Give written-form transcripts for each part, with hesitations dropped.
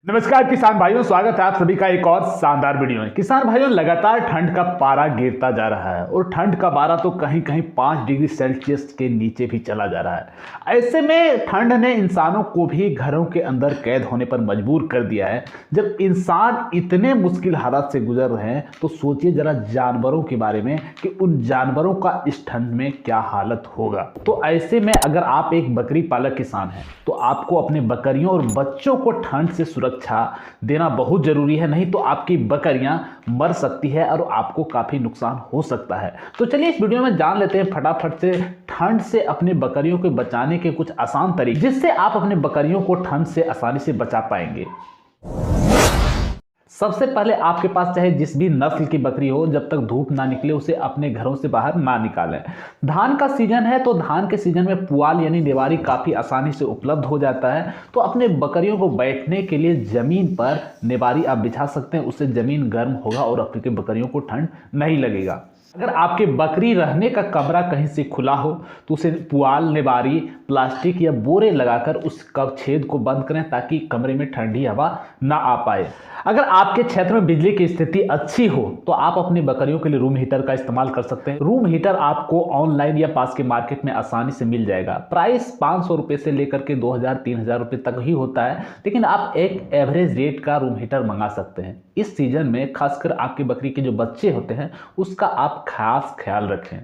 नमस्कार किसान भाइयों, स्वागत है आप सभी का एक और शानदार वीडियो में। किसान भाइयों, लगातार ठंड का पारा गिरता जा रहा है और ठंड का पारा तो कहीं कहीं 5 डिग्री सेल्सियस के नीचे भी चला जा रहा है। ऐसे में ठंड ने इंसानों को भी घरों के अंदर कैद होने पर मजबूर कर दिया है। जब इंसान इतने मुश्किल हालात से गुजर रहे हैं तो सोचिए जरा जानवरों के बारे में कि उन जानवरों का इस ठंड में क्या हालत होगा। तो ऐसे में अगर आप एक बकरी पालक किसान हैं तो आपको अपने बकरियों और बच्चों को ठंड से सुरक्षा देना बहुत जरूरी है, नहीं तो आपकी बकरियां मर सकती है और आपको काफी नुकसान हो सकता है। तो चलिए इस वीडियो में जान लेते हैं फटाफट से ठंड से अपने बकरियों को बचाने के कुछ आसान तरीके, जिससे आप अपने बकरियों को ठंड से आसानी से बचा पाएंगे। सबसे पहले आपके पास चाहे जिस भी नस्ल की बकरी हो, जब तक धूप ना निकले उसे अपने घरों से बाहर ना निकालें। धान का सीजन है तो धान के सीजन में पुआल यानी नेवारी काफ़ी आसानी से उपलब्ध हो जाता है, तो अपने बकरियों को बैठने के लिए ज़मीन पर नेवारी आप बिछा सकते हैं। उससे ज़मीन गर्म होगा और आपकी बकरियों को ठंड नहीं लगेगा। अगर आपके बकरी रहने का कमरा कहीं से खुला हो तो उसे पुआल, नेवारी, प्लास्टिक या बोरे लगाकर उस छेद को बंद करें ताकि कमरे में ठंडी हवा ना आ पाए। अगर आपके क्षेत्र में बिजली की स्थिति अच्छी हो तो आप अपनी बकरियों के लिए रूम हीटर का इस्तेमाल कर सकते हैं। रूम हीटर आपको ऑनलाइन या पास के मार्केट में आसानी से मिल जाएगा। प्राइस 500 रुपये से लेकर के 2000-3000 रुपये तक ही होता है, लेकिन आप एक एवरेज रेट का रूम हीटर मंगा सकते हैं। इस सीजन में खासकर आपकी बकरी के जो बच्चे होते हैं उसका आप खास ख्याल रखें।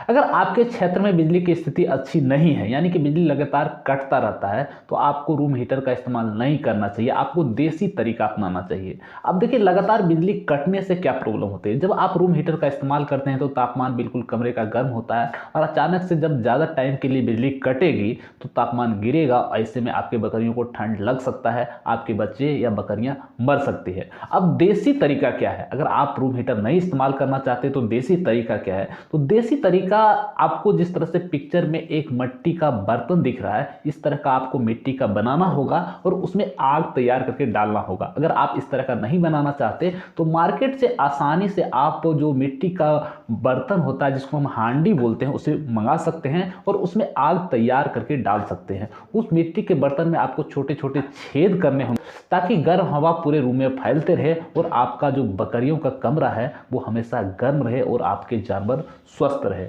अगर आपके क्षेत्र में बिजली की स्थिति अच्छी नहीं है, यानी कि बिजली लगातार कटता रहता है, तो आपको रूम हीटर का इस्तेमाल नहीं करना चाहिए। आपको देसी तरीका अपनाना चाहिए। अब देखिए, लगातार बिजली कटने से क्या प्रॉब्लम होती है। जब आप रूम हीटर का इस्तेमाल करते हैं तो तापमान बिल्कुल कमरे का गर्म होता है और अचानक से जब ज़्यादा टाइम के लिए बिजली कटेगी तो तापमान गिरेगा। ऐसे में आपके बकरियों को ठंड लग सकता है, आपके बच्चे या बकरियां मर सकती है। अब देसी तरीका क्या है? अगर आप रूम हीटर नहीं इस्तेमाल करना चाहते तो देसी तरीका क्या है? तो देसी तरीका आपको जिस तरह से पिक्चर में एक मिट्टी का बर्तन दिख रहा है, इस तरह का आपको मिट्टी का बनाना होगा और उसमें आग तैयार करके डालना होगा। अगर आप इस तरह का नहीं बनाना चाहते तो मार्केट से आसानी से आप जो मिट्टी का बर्तन होता है जिसको हम हांडी बोलते हैं उसे मंगा सकते हैं और उसमें आग तैयार करके डाल सकते हैं। उस मिट्टी के बर्तन में आपको छोटे छोटे छेद करने होंगे ताकि गर्म हवा पूरे रूम में फैलते रहे और आपका जो बकरियों का कमरा है वो हमेशा गर्म रहे और आपके जानवर स्वस्थ रहे।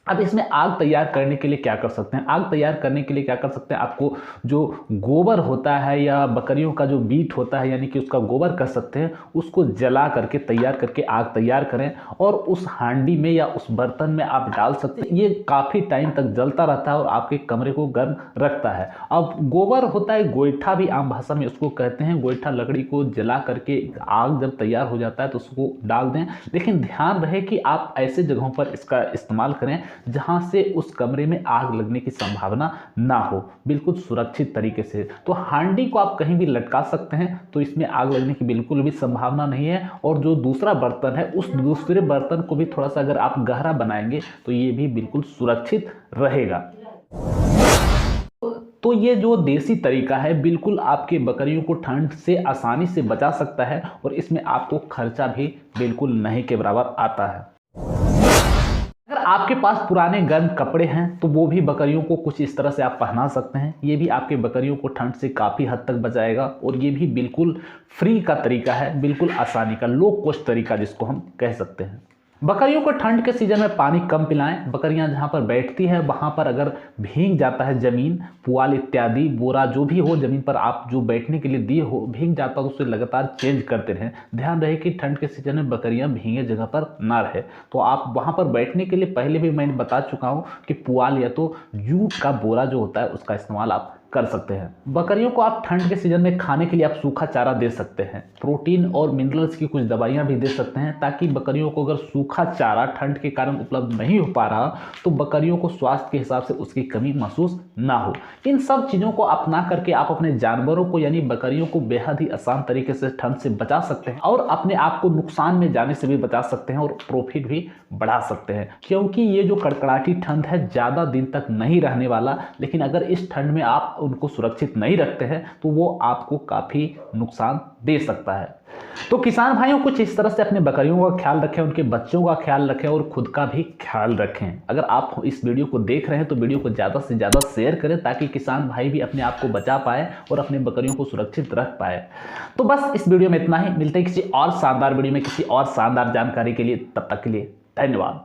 अब इसमें आग तैयार करने के लिए क्या कर सकते हैं? आग तैयार करने के लिए क्या कर सकते हैं? आपको जो गोबर होता है या बकरियों का जो बीट होता है यानी कि उसका गोबर कर सकते हैं, उसको जला करके तैयार करके आग तैयार करें और उस हांडी में या उस बर्तन में आप डाल सकते हैं। ये काफ़ी टाइम तक जलता रहता है और आपके कमरे को गर्म रखता है। अब गोबर होता है गोईठा, भी आम भाषा में उसको कहते हैं। गोईठा लकड़ी को जला करके आग जब तैयार हो जाता है तो उसको डाल दें, लेकिन ध्यान रहे कि आप ऐसे जगहों पर इसका इस्तेमाल करें जहां से उस कमरे में आग लगने की संभावना ना हो, बिल्कुल सुरक्षित तरीके से। तो हांडी को आप कहीं भी लटका सकते हैं तो इसमें आग लगने की बिल्कुल भी संभावना नहीं है। और जो दूसरा बर्तन है उस दूसरे बर्तन को भी थोड़ा सा अगर आप गहरा बनाएंगे तो ये भी बिल्कुल सुरक्षित रहेगा। तो ये जो देसी तरीका है बिल्कुल आपके बकरियों को ठंड से आसानी से बचा सकता है और इसमें आपको खर्चा भी बिल्कुल नहीं के बराबर आता है। अगर आपके पास पुराने गर्म कपड़े हैं तो वो भी बकरियों को कुछ इस तरह से आप पहना सकते हैं। ये भी आपके बकरियों को ठंड से काफ़ी हद तक बचाएगा और ये भी बिल्कुल फ्री का तरीका है, बिल्कुल आसानी का, लो कॉस्ट तरीका जिसको हम कह सकते हैं। बकरियों को ठंड के सीजन में पानी कम पिलाएं। बकरियां जहां पर बैठती है वहां पर अगर भीग जाता है ज़मीन, पुआल इत्यादि, बोरा जो भी हो ज़मीन पर आप जो बैठने के लिए दिए हो भीग जाता है तो उसे लगातार चेंज करते रहें। ध्यान रहे कि ठंड के सीजन में बकरियां भीगे जगह पर ना रहे। तो आप वहां पर बैठने के लिए पहले भी मैंने बता चुका हूँ कि पुआल या तो जूट का बोरा जो होता है उसका इस्तेमाल आप कर सकते हैं। बकरियों को आप ठंड के सीजन में खाने के लिए आप सूखा चारा दे सकते हैं। प्रोटीन और मिनरल्स की कुछ दवाइयां भी दे सकते हैं ताकि बकरियों को अगर सूखा चारा ठंड के कारण उपलब्ध नहीं हो पा रहा तो बकरियों को स्वास्थ्य के हिसाब से उसकी कमी महसूस ना हो। इन सब चीज़ों को अपना करके आप अपने जानवरों को यानी बकरियों को बेहद ही आसान तरीके से ठंड से बचा सकते हैं और अपने आप को नुकसान में जाने से भी बचा सकते हैं और प्रॉफिट भी बढ़ा सकते हैं। क्योंकि ये जो कड़कड़ाटी ठंड है ज़्यादा दिन तक नहीं रहने वाला, लेकिन अगर इस ठंड में आप उनको सुरक्षित नहीं रखते हैं तो वो आपको काफ़ी नुकसान दे सकता है। तो किसान भाइयों कुछ इस तरह से अपने बकरियों का ख्याल रखें, उनके बच्चों का ख्याल रखें और खुद का भी ख्याल रखें। अगर आप इस वीडियो को देख रहे हैं तो वीडियो को ज़्यादा से ज़्यादा शेयर करें ताकि किसान भाई भी अपने आप को बचा पाए और अपने बकरियों को सुरक्षित रख पाए। तो बस इस वीडियो में इतना ही, मिलते हैं किसी और शानदार वीडियो में किसी और शानदार जानकारी के लिए। तब तक के लिए धन्यवाद।